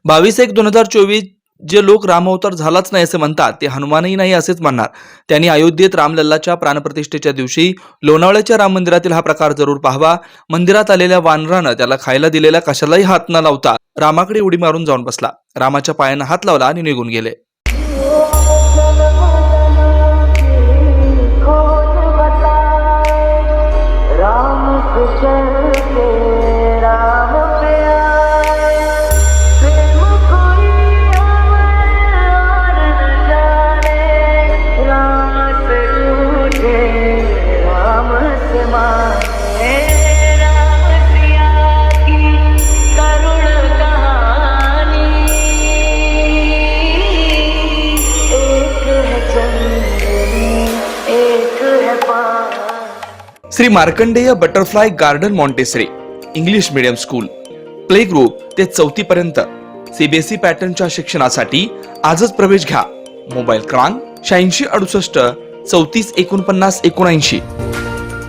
22/1/2024 जे लोक रामअवतार झालाच नाही असे म्हणतात ते हनुमानही नाही असेच म्हणणार. त्यांनी अयोध्येत रामलल्लाच्या प्राणप्रतिष्ठेच्या दिवशी लोणावळ्याच्या राम मंदिरातील हा प्रकार जरूर पाहावा. मंदिरात आलेल्या वानरानं त्याला खायला दिलेल्या कशालाही हात न लावता रामाकडे उडी मारून जाऊन बसला. रामाच्या पायानं हात लावला आणि निघून गेले. Shri Markandeya butterfly garden Montessori English medium school play group ते 4थी पर्यंत सीबीएसई पॅटर्नच्या शिक्षणासाठी आजच प्रवेश घ्या. मोबाईल क्रमांक 8668 34 49 79.